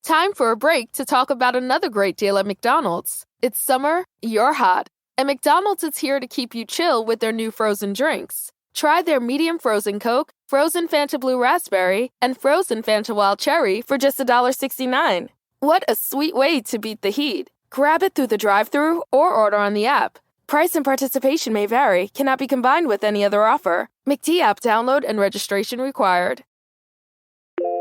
Time for a break to talk about another great deal at McDonald's. It's summer, you're hot, and McDonald's is here to keep you chill with their new frozen drinks. Try their medium frozen Coke, frozen Fanta Blue Raspberry, and frozen Fanta Wild Cherry for just $1.69. What a sweet way to beat the heat. Grab it through the drive-thru or order on the app. Price and participation may vary, cannot be combined with any other offer. McD app download and registration required.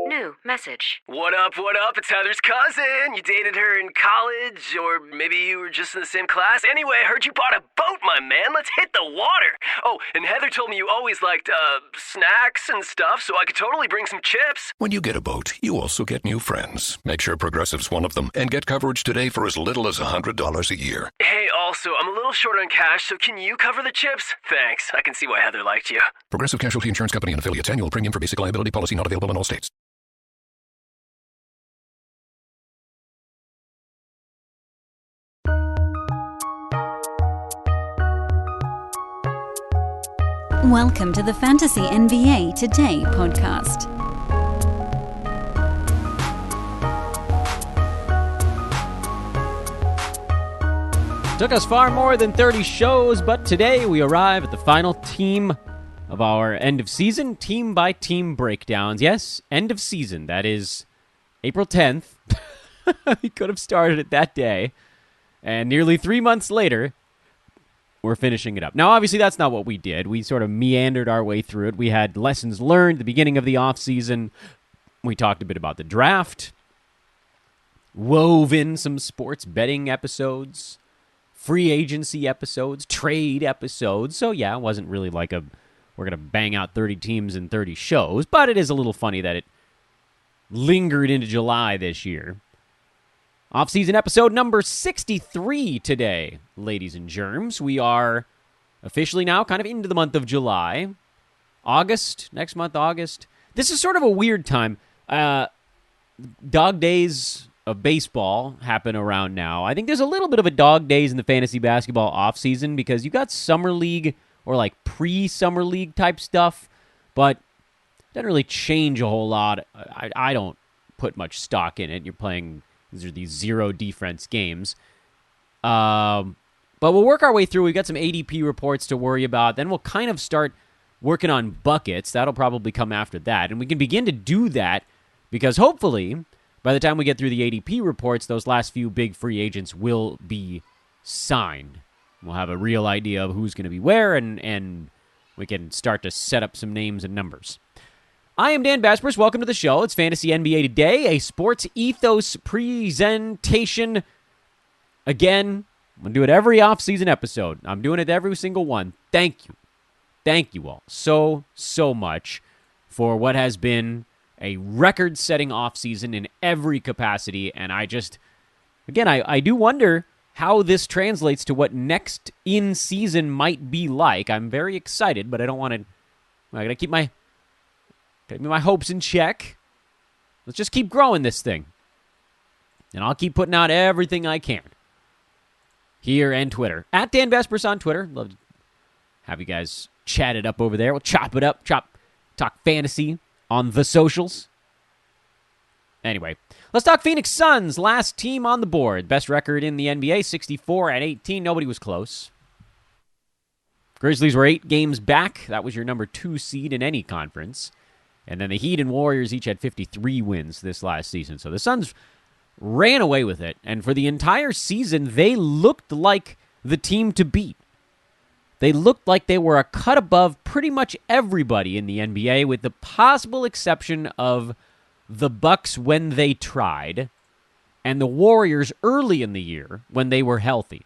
New message. What up? It's Heather's cousin. You dated her in college, or maybe you were just in the same class. Anyway, I heard you bought a boat, my man. Let's hit the water. Oh, and Heather told me you always liked, snacks and stuff, so I could totally bring some chips. When you get a boat, you also get new friends. Make sure Progressive's one of them, and get coverage today for as little as $100 a year. Hey, also, I'm a little short on cash, so can you cover the chips? Thanks. I can see why Heather liked you. Progressive Casualty Insurance Company and affiliates. Annual premium for basic liability policy not available in all states. Welcome to the Fantasy NBA Today podcast. Took us far more than 30 shows, but today we arrive at the final team of our end of season team by team breakdowns. Yes, end of season. That is April 10th. We could have started it that day. And nearly 3 months later, we're finishing it up. Now, obviously, that's not what we did. We sort of meandered our way through it. We had lessons learned at the beginning of the offseason. We talked a bit about the draft. Wove in some sports betting episodes. Free agency episodes. Trade episodes. So, yeah, it wasn't really like we're going to bang out 30 teams and 30 shows. But it is a little funny that it lingered into July this year. Off-season episode number 63 today, ladies and germs. We are officially now kind of into the month of July. Next month, August. This is sort of a weird time. Dog days of baseball happen around now. I think there's a little bit of a dog days in the fantasy basketball off-season because you got summer league or like pre-summer league type stuff, but it doesn't really change a whole lot. I don't put much stock in it. You're playing... These are these zero defense games. But we'll work our way through. We've got some ADP reports to worry about. Then we'll kind of start working on buckets. That'll probably come after that. And we can begin to do that because hopefully by the time we get through the ADP reports, those last few big free agents will be signed. We'll have a real idea of who's going to be where, and we can start to set up some names and numbers. I am Dan Vespers. Welcome to the show. It's Fantasy NBA Today, a sports ethos presentation. Again, I'm going to do it every off-season episode. I'm doing it every single one. Thank you. Thank you all so much for what has been a record-setting off-season in every capacity. And I do wonder how this translates to what next in-season might be like. I'm very excited, but I got to keep my hopes in check. Let's just keep growing this thing. And I'll keep putting out everything I can. Here and Twitter. At Dan Vespers on Twitter. Love to have you guys chat it up over there. We'll chop it up. Talk fantasy on the socials. Anyway, let's talk Phoenix Suns. Last team on the board. Best record in the NBA, 64-18. Nobody was close. Grizzlies were 8 games back. That was your number 2 seed in any conference. And then the Heat and Warriors each had 53 wins this last season. So the Suns ran away with it. And for the entire season, they looked like the team to beat. They looked like they were a cut above pretty much everybody in the NBA, with the possible exception of the Bucks when they tried, and the Warriors early in the year when they were healthy.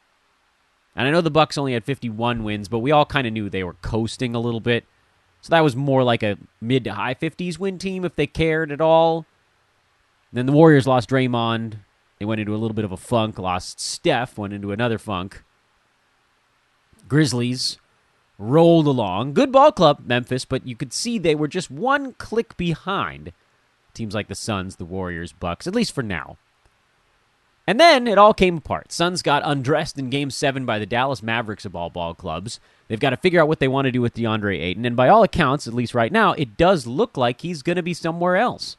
And I know the Bucks only had 51 wins, but we all kind of knew they were coasting a little bit. So that was more like a mid to high 50s win team if they cared at all. Then the Warriors lost Draymond. They went into a little bit of a funk. Lost Steph, went into another funk. Grizzlies rolled along. Good ball club, Memphis, but you could see they were just one click behind teams like the Suns, the Warriors, Bucks, at least for now. And then it all came apart. Suns got undressed in Game 7 by the Dallas Mavericks of all ball clubs. They've got to figure out what they want to do with DeAndre Ayton, and by all accounts, at least right now, it does look like he's going to be somewhere else.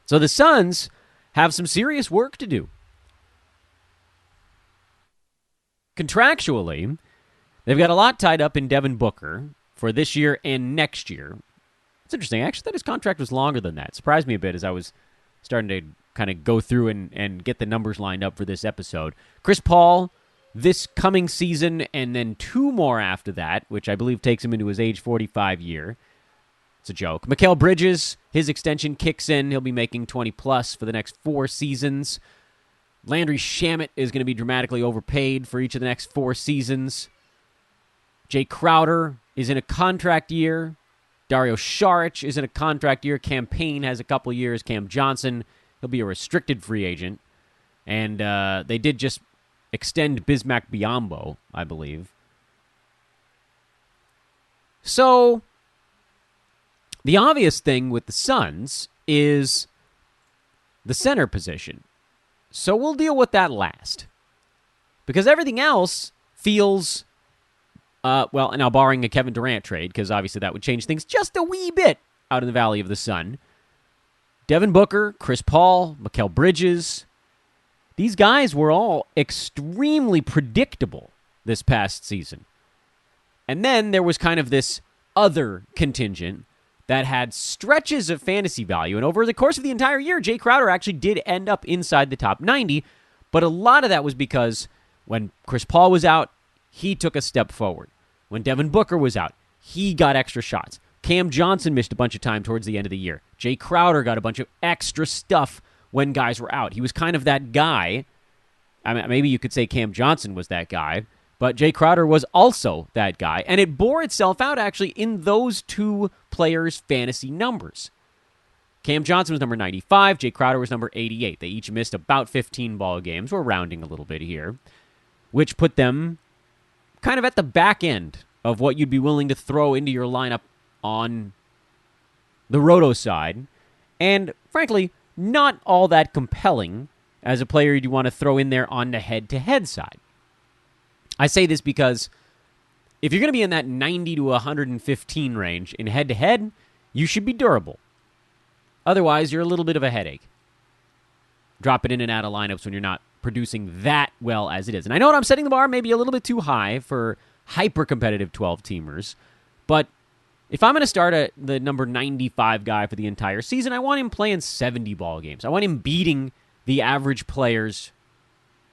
So the Suns have some serious work to do. Contractually, they've got a lot tied up in Devin Booker for this year and next year. It's interesting. I actually thought his contract was longer than that. It surprised me a bit as I was starting to kind of go through and get the numbers lined up for this episode. Chris Paul this coming season and then 2 more after that, which I believe takes him into his age 45 year. It's a joke. Mikhail Bridges, his extension kicks in. He'll be making 20-plus for the next 4 seasons. Landry Shamet is going to be dramatically overpaid for each of the next 4 seasons. Jay Crowder is in a contract year. Dario Saric is in a contract year. Cam Payne has a couple years. Cam Johnson, he'll be a restricted free agent. And they did just extend Bismack Biyombo, I believe. So, the obvious thing with the Suns is the center position. So we'll deal with that last. Because everything else feels, well, now barring a Kevin Durant trade, because obviously that would change things just a wee bit out in the Valley of the Sun. Devin Booker, Chris Paul, Mikhail Bridges, these guys were all extremely predictable this past season. And then there was kind of this other contingent that had stretches of fantasy value. And over the course of the entire year, Jay Crowder actually did end up inside the top 90. But a lot of that was because when Chris Paul was out, he took a step forward. When Devin Booker was out, he got extra shots. Cam Johnson missed a bunch of time towards the end of the year. Jay Crowder got a bunch of extra stuff when guys were out. He was kind of that guy. I mean, maybe you could say Cam Johnson was that guy. But Jay Crowder was also that guy, and it bore itself out, actually, in those 2 players' fantasy numbers. Cam Johnson was number 95, Jay Crowder was number 88. They each missed about 15 ball games. We're rounding a little bit here, which put them kind of at the back end of what you'd be willing to throw into your lineup on the roto side, and, frankly, not all that compelling as a player you'd want to throw in there on the head-to-head side. I say this because if you're going to be in that 90 to 115 range in head-to-head, you should be durable. Otherwise, you're a little bit of a headache. Dropping in and out of lineups when you're not producing that well as it is. And I know I'm setting the bar maybe a little bit too high for hyper-competitive 12-teamers, but if I'm going to start the number 95 guy for the entire season, I want him playing 70 ball games. I want him beating the average player's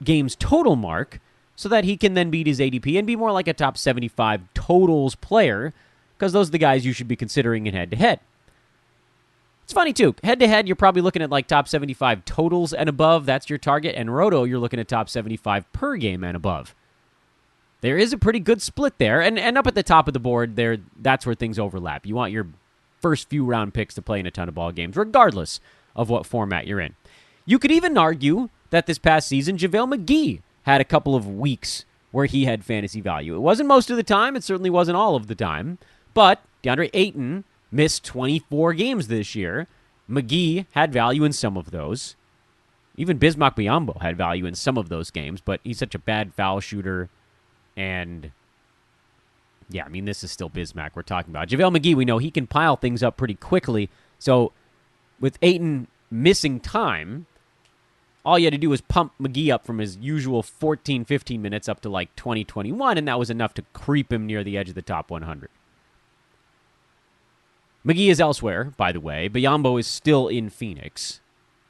games total mark, so that he can then beat his ADP and be more like a top 75 totals player, because those are the guys you should be considering in head-to-head. It's funny, too. Head-to-head, you're probably looking at like top 75 totals and above. That's your target. And Roto, you're looking at top 75 per game and above. There is a pretty good split there. And up at the top of the board, that's where things overlap. You want your first few round picks to play in a ton of ball games, regardless of what format you're in. You could even argue that this past season, Javale Mcgee had a couple of weeks where he had fantasy value. It wasn't most of the time. It certainly wasn't all of the time. But DeAndre Ayton missed 24 games this year. Mcgee had value in some of those. Even Bismack Biyombo had value in some of those games, but he's such a bad foul shooter. And, yeah, I mean, this is still Bismack we're talking about. JaVale McGee, we know he can pile things up pretty quickly. So with Ayton missing time, all you had to do was pump McGee up from his usual 14, 15 minutes up to like 20, 21, and that was enough to creep him near the edge of the top 100. McGee is elsewhere, by the way. Biyombo is still in Phoenix.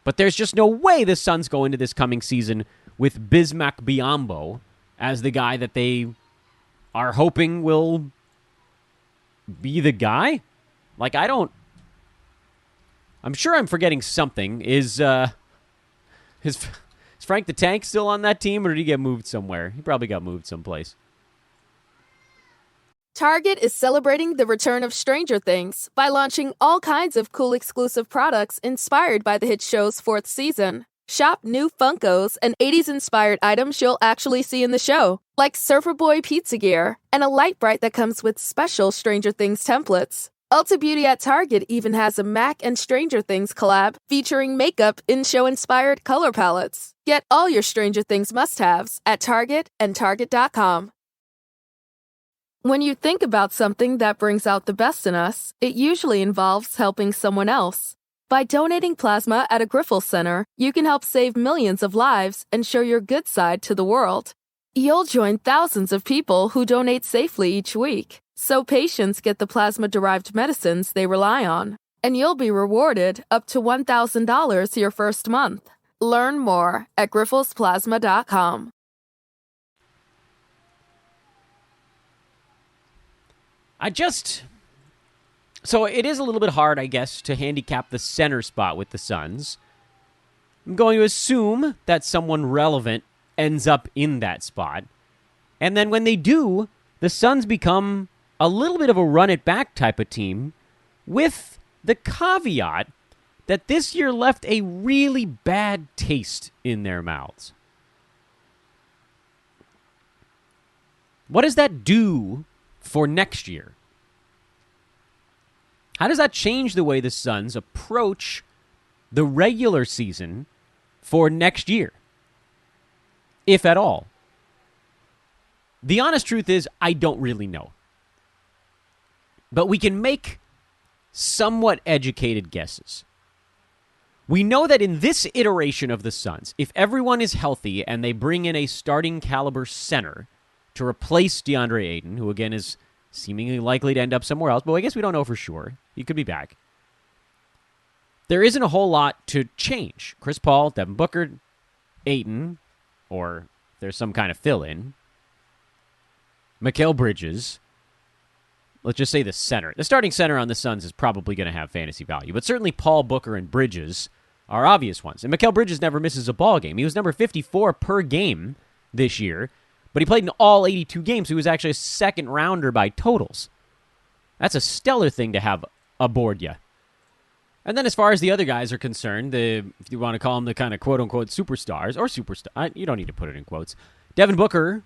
But there's just no way the Suns go into this coming season with Bismack Biyombo as the guy that they are hoping will be the guy. Like, I'm sure I'm forgetting something. Is Frank the Tank still on that team, or did he get moved somewhere? He probably got moved someplace. Target is celebrating the return of Stranger Things by launching all kinds of cool exclusive products inspired by the hit show's 4th season. Shop new Funkos and 80s-inspired items you'll actually see in the show, like Surfer Boy pizza gear and a light bright that comes with special Stranger Things templates. Ulta Beauty at Target even has a Mac and Stranger Things collab featuring makeup in show-inspired color palettes. Get all your Stranger Things must-haves at Target and Target.com. When you think about something that brings out the best in us, it usually involves helping someone else. By donating plasma at a Grifols Center, you can help save millions of lives and show your good side to the world. You'll join thousands of people who donate safely each week, so patients get the plasma-derived medicines they rely on. And you'll be rewarded up to $1,000 your first month. Learn more at grifolsplasma.com. So it is a little bit hard, I guess, to handicap the center spot with the Suns. I'm going to assume that someone relevant ends up in that spot. And then when they do, the Suns become a little bit of a run-it-back type of team, with the caveat that this year left a really bad taste in their mouths. What does that do for next year? How does that change the way the Suns approach the regular season for next year, if at all? The honest truth is, I don't really know. But we can make somewhat educated guesses. We know that in this iteration of the Suns, if everyone is healthy and they bring in a starting caliber center to replace DeAndre Ayton, who again is seemingly likely to end up somewhere else, but I guess we don't know for sure. He could be back. There isn't a whole lot to change. Chris Paul, Devin Booker, Ayton, or there's some kind of fill-in. Mikhail Bridges. Let's just say the center. The starting center on the Suns is probably going to have fantasy value, but certainly Paul, Booker, and Bridges are obvious ones. And Mikhail Bridges never misses a ball game. He was number 54 per game this year, but he played in all 82 games. He was actually a second rounder by totals. That's a stellar thing to have aboard you. And then as far as the other guys are concerned, if you want to call them the kind of quote-unquote superstars, or superstar, you don't need to put it in quotes. Devin Booker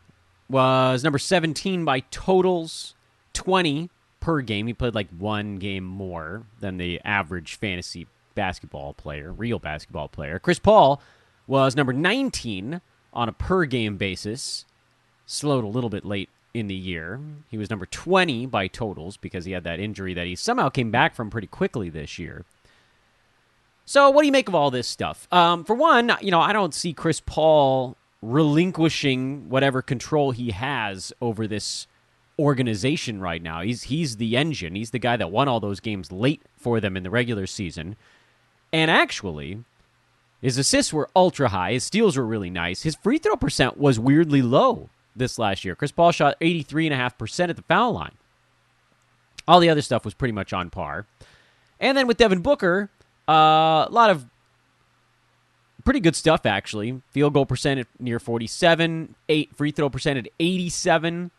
was number 17 by totals, 20 per game. He played like one game more than the average fantasy basketball player, real basketball player. Chris Paul was number 19 on a per-game basis. Slowed a little bit late in the year. He was number 20 by totals because he had that injury that he somehow came back from pretty quickly this year. So what do you make of all this stuff? For one, I don't see Chris Paul relinquishing whatever control he has over this organization right now. He's the engine. He's the guy that won all those games late for them in the regular season. And actually, his assists were ultra high. His steals were really nice. His free throw percent was weirdly low this last year. Chris Paul shot 83.5% at the foul line. All the other stuff was pretty much on par. And then with Devin Booker, a lot of pretty good stuff, actually. Field goal percent at near 47, free throw percent at 87,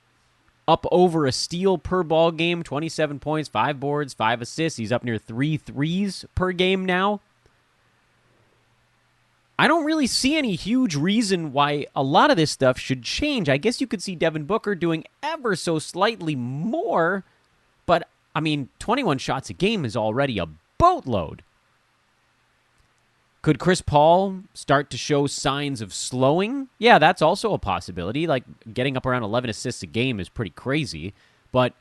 up over a steal per ball game, 27 points, 5 boards, 5 assists. He's up near 3 threes per game now. I don't really see any huge reason why a lot of this stuff should change. I guess you could see Devin Booker doing ever so slightly more, but, 21 shots a game is already a boatload. Could Chris Paul start to show signs of slowing? Yeah, that's also a possibility. Like, getting up around 11 assists a game is pretty crazy, but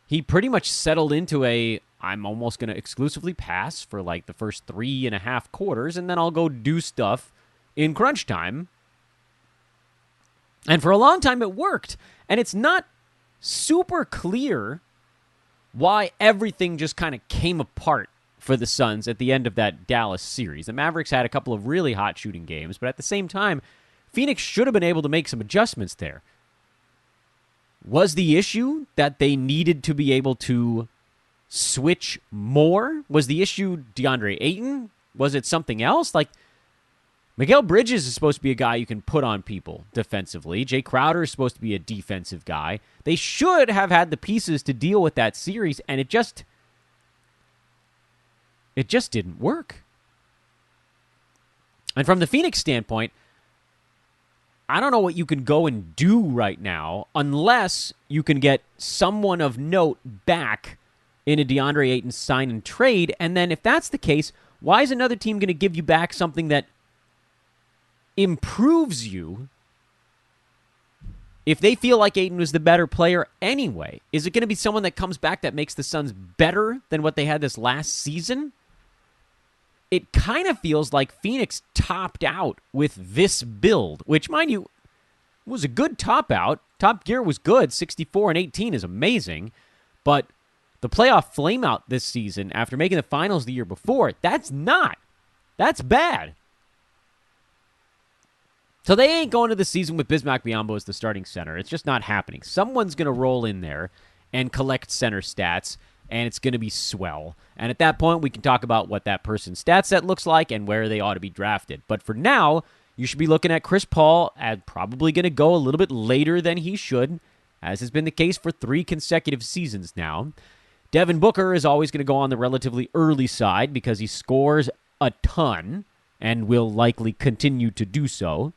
he pretty much settled into I'm almost going to exclusively pass for like the first 3.5 quarters, and then I'll go do stuff in crunch time. And for a long time, it worked. And it's not super clear why everything just kind of came apart for the Suns at the end of that Dallas series. The Mavericks had a couple of really hot shooting games, but at the same time, Phoenix should have been able to make some adjustments there. Was the issue that they needed to be able to switch more? Was the issue DeAndre Ayton? Was it something else? Like, Mikhail Bridges is supposed to be a guy you can put on people defensively. Jay Crowder is supposed to be a defensive guy. They should have had the pieces to deal with that series, and it just didn't work. And from the Phoenix standpoint, I don't know what you can go and do right now unless you can get someone of note back in a DeAndre Ayton sign and trade. And then if that's the case, why is another team going to give you back something that improves you if they feel like Ayton was the better player anyway? Is it going to be someone that comes back that makes the Suns better than what they had this last season? it kind of feels like Phoenix topped out with this build, which, mind you, was a good top out. Top Gear was good. 64-18 is amazing. But the playoff flameout this season after making the finals the year before, that's not. That's bad. So they ain't going to the season with Bismack Biyombo as the starting center. It's just not happening. Someone's going to roll in there and collect center stats, and it's going to be swell. And at that point, we can talk about what that person's stat set looks like and where they ought to be drafted. But for now, you should be looking at Chris Paul as probably going to go a little bit later than he should, as has been the case for 3 consecutive seasons now. Devin Booker is always going to go on the relatively early side because he scores a ton and will likely continue to do so.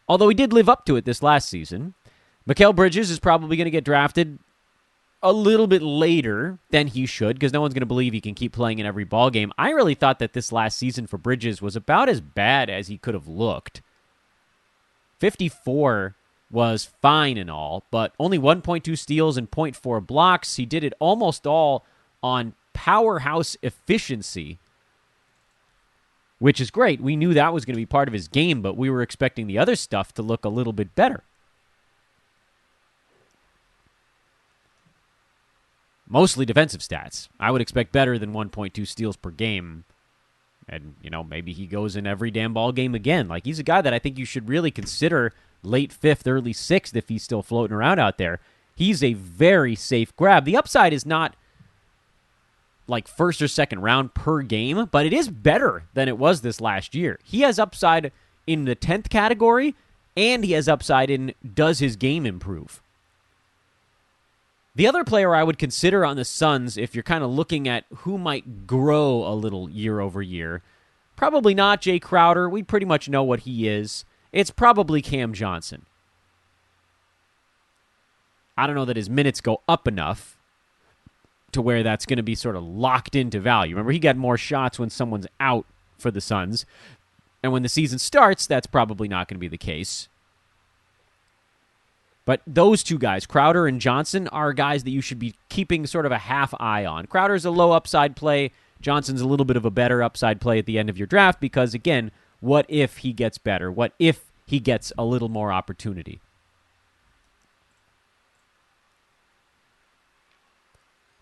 Although he did live up to it this last season. Mikhail Bridges is probably going to get drafted a little bit later than he should because no one's going to believe he can keep playing in every ball game. I really thought that this last season for Bridges was about as bad as he could have looked. 54 was fine and all, but only 1.2 steals and 0.4 blocks. He did it almost all on powerhouse efficiency, which is great. We knew that was going to be part of his game, but we were expecting the other stuff to look a little bit better. Mostly defensive stats. I would expect better than 1.2 steals per game. And, maybe he goes in every damn ball game again. Like, he's a guy that I think you should really consider late 5th, early 6th if he's still floating around out there. He's a very safe grab. The upside is not like 1st or 2nd round per game, but it is better than it was this last year. He has upside in the 10th category, and he has upside in does his game improve. The other player I would consider on the Suns, if you're kind of looking at who might grow a little year over year, probably not Jay Crowder. We pretty much know what he is. It's probably Cam Johnson. I don't know that his minutes go up enough to where that's going to be sort of locked into value. Remember, he got more shots when someone's out for the Suns. And when the season starts, that's probably not going to be the case. But those two guys, Crowder and Johnson, are guys that you should be keeping sort of a half eye on. Crowder's a low upside play. Johnson's a little bit of a better upside play at the end of your draft because, again, what if he gets better? What if he gets a little more opportunity?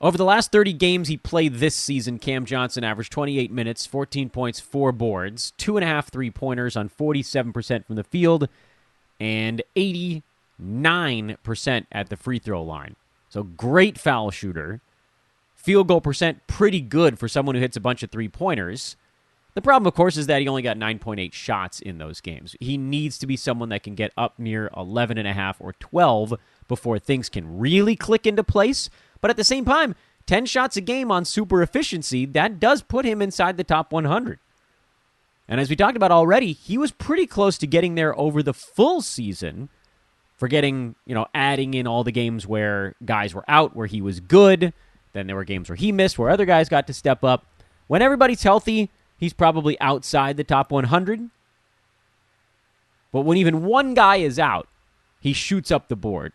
Over the last 30 games he played this season, Cam Johnson averaged 28 minutes, 14 points, 4 boards, 2.5 3-pointers on 47% from the field, and 89% at the free throw line. So great foul shooter. Field goal percent pretty good for someone who hits a bunch of 3-pointers. The problem, of course, is that he only got 9.8 shots in those games. He needs to be someone that can get up near 11.5 or 12 before things can really click into place. But at the same time, 10 shots a game on super efficiency, that does put him inside the top 100. And as we talked about already, he was pretty close to getting there over the full season, forgetting, adding in all the games where guys were out, where he was good. Then there were games where he missed, where other guys got to step up. When everybody's healthy, he's probably outside the top 100. But when even one guy is out, he shoots up the board.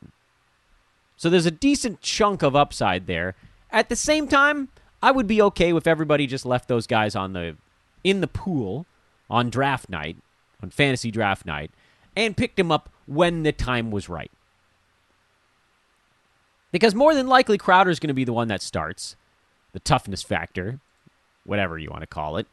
So there's a decent chunk of upside there. At the same time, I would be okay if everybody just left those guys in the pool on draft night, on fantasy draft night, and picked him up when the time was right. Because more than likely, Crowder's going to be the one that starts. The toughness factor, whatever you want to call it.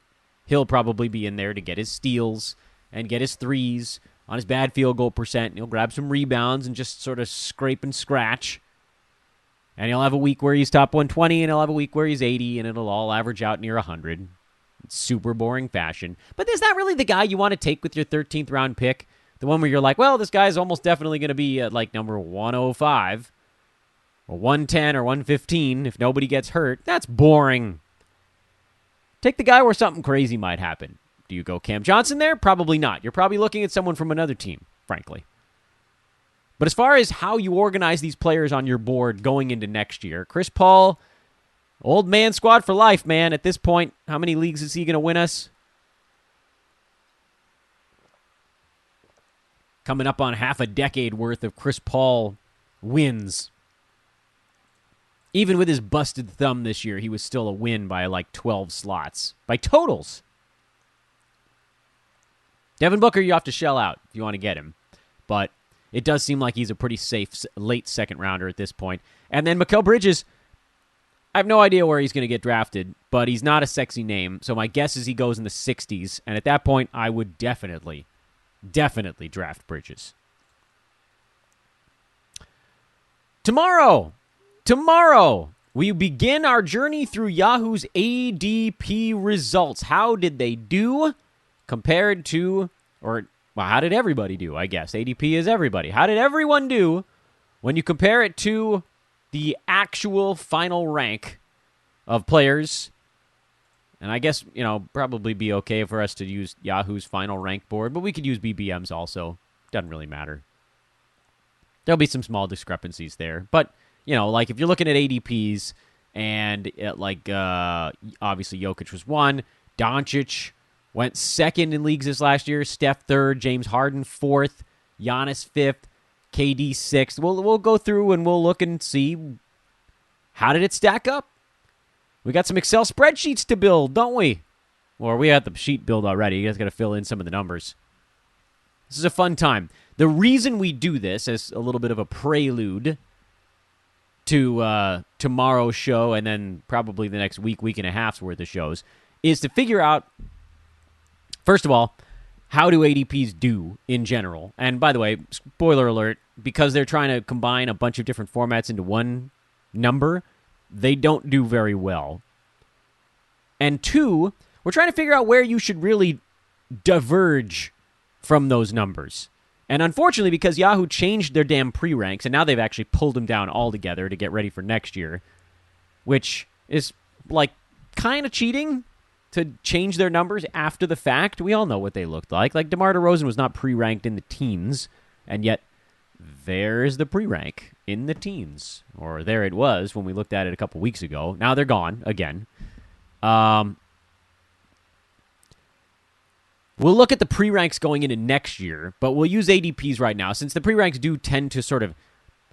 He'll probably be in there to get his steals and get his threes on his bad field goal percent. He'll grab some rebounds and just sort of scrape and scratch. And he'll have a week where he's top 120, and he'll have a week where he's 80, and it'll all average out near 100. It's super boring fashion. But is that really the guy you want to take with your 13th round pick? The one where you're like, well, this guy's almost definitely going to be at like number 105 or 110 or 115 if nobody gets hurt. That's boring. Take the guy where something crazy might happen. Do you go Cam Johnson there? Probably not. You're probably looking at someone from another team, frankly. But as far as how you organize these players on your board going into next year, Chris Paul, old man squad for life, man. At this point, how many leagues is he going to win us? Coming up on half a decade worth of Chris Paul wins. Even with his busted thumb this year, he was still a win by like 12 slots. By totals. Devin Booker, you have to shell out if you want to get him. But it does seem like he's a pretty safe late second rounder at this point. And then Mikhail Bridges, I have no idea where he's going to get drafted, but he's not a sexy name. So my guess is he goes in the 60s. And at that point, I would definitely draft Bridges. Tomorrow, we begin our journey through Yahoo's ADP results. How did they do compared to, well, how did everybody do, I guess? ADP is everybody. How did everyone do when you compare it to the actual final rank of players? And I guess, probably be okay for us to use Yahoo's final rank board, but we could use BBM's also. Doesn't really matter. There'll be some small discrepancies there. But, like if you're looking at ADPs and obviously Jokic was 1, Doncic went 2nd in leagues this last year, Steph 3rd, James Harden 4th, Giannis 5th, KD 6th. We'll go through and we'll look and see how did it stack up. We got some Excel spreadsheets to build, don't we? Or we had the sheet build already. You guys got to fill in some of the numbers. This is a fun time. The reason we do this as a little bit of a prelude to tomorrow's show and then probably the next week and a half's worth of shows is to figure out, first of all, how do ADPs do in general? And by the way, spoiler alert, because they're trying to combine a bunch of different formats into one number, they don't do very well. And 2, we're trying to figure out where you should really diverge from those numbers. And unfortunately, because Yahoo changed their damn pre-ranks, and now they've actually pulled them down altogether to get ready for next year, which is, kind of cheating to change their numbers after the fact. We all know what they looked like. Like, DeMar DeRozan was not pre-ranked in the teens, and yet there's the pre-rank in the teens. Or there it was when we looked at it a couple weeks ago. Now they're gone again. We'll look at the pre-ranks going into next year, but we'll use ADPs right now, since the pre-ranks do tend to sort of,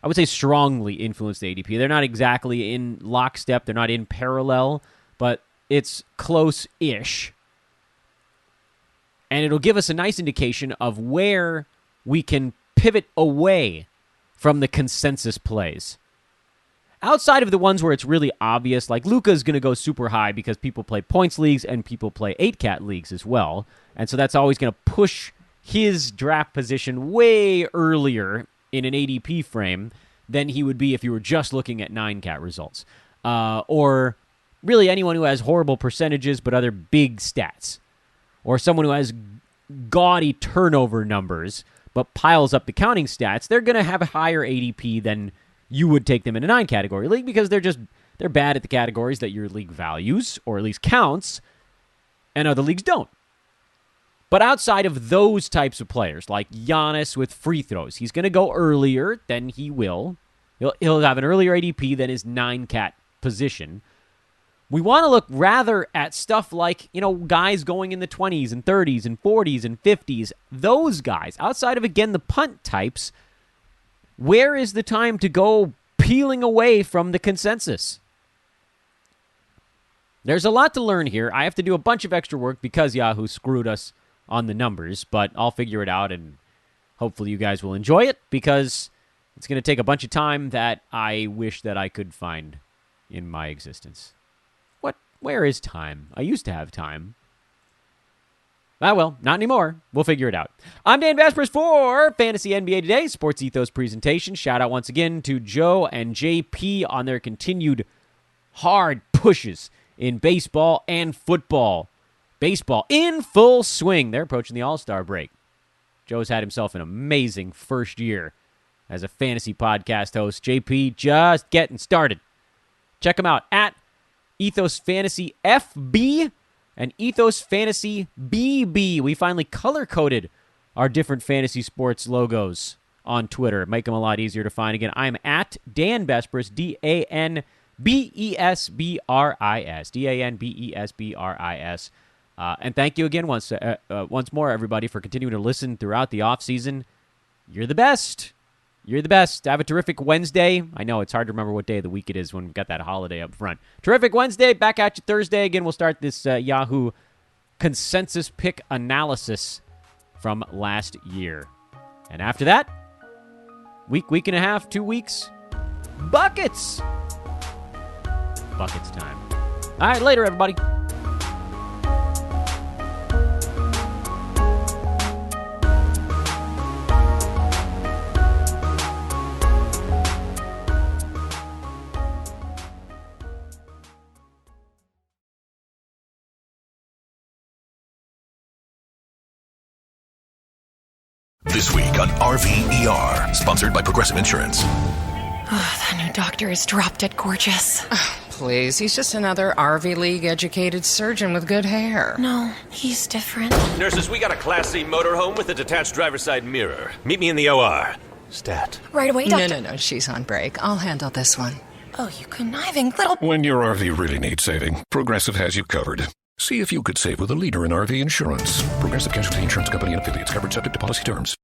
I would say, strongly influence the ADP. They're not exactly in lockstep. They're not in parallel, but it's close-ish. And it'll give us a nice indication of where we can pivot away from the consensus plays. Outside of the ones where it's really obvious, like Luka's going to go super high because people play points leagues and people play 8-cat leagues as well. And so that's always going to push his draft position way earlier in an ADP frame than he would be if you were just looking at 9-cat results. Or really anyone who has horrible percentages but other big stats. Or someone who has gaudy turnover numbers but piles up the counting stats, they're going to have a higher ADP than you would take them in a 9-category league because they're bad at the categories that your league values, or at least counts, and other leagues don't. But outside of those types of players, like Giannis with free throws, he's going to go earlier than he will. He'll have an earlier ADP than his 9-cat position. We want to look rather at stuff like, guys going in the 20s and 30s and 40s and 50s. Those guys, outside of, again, the punt types, where is the time to go peeling away from the consensus? There's a lot to learn here. I have to do a bunch of extra work because Yahoo screwed us on the numbers, but I'll figure it out, and hopefully you guys will enjoy it because it's going to take a bunch of time that I wish that I could find in my existence. Where is time? I used to have time. Well, not anymore. We'll figure it out. I'm Dan Vespers for Fantasy NBA Today, Sports Ethos presentation. Shout out once again to Joe and JP on their continued hard pushes in baseball and football. Baseball in full swing. They're approaching the All-Star break. Joe's had himself an amazing first year as a fantasy podcast host. JP just getting started. Check him out at Ethos Fantasy FB and Ethos Fantasy BB. We finally color-coded our different fantasy sports logos on Twitter. Make them a lot easier to find. Again, I'm at Dan Vespers, DanBesbris, DanBesbris. And thank you again once more, everybody, for continuing to listen throughout the offseason. You're the best. You're the best. Have a terrific Wednesday. I know it's hard to remember what day of the week it is when we've got that holiday up front. Terrific Wednesday. Back at you Thursday. Again, we'll start this Yahoo consensus pick analysis from last year. And after that, week and a half, 2 weeks, buckets. Buckets time. All right, later, everybody. This week on RVER, sponsored by Progressive Insurance. That new doctor is drop dead gorgeous. Please, he's just another RV League educated surgeon with good hair. No, he's different. Nurses, we got a Class C motorhome with a detached driver's side mirror. Meet me in the OR. Stat. Right away, doctor. No, she's on break. I'll handle this one. Oh, you conniving little... When your RV really needs saving, Progressive has you covered. See if you could save with a leader in RV insurance. Progressive Casualty Insurance Company and affiliates, covered subject to policy terms.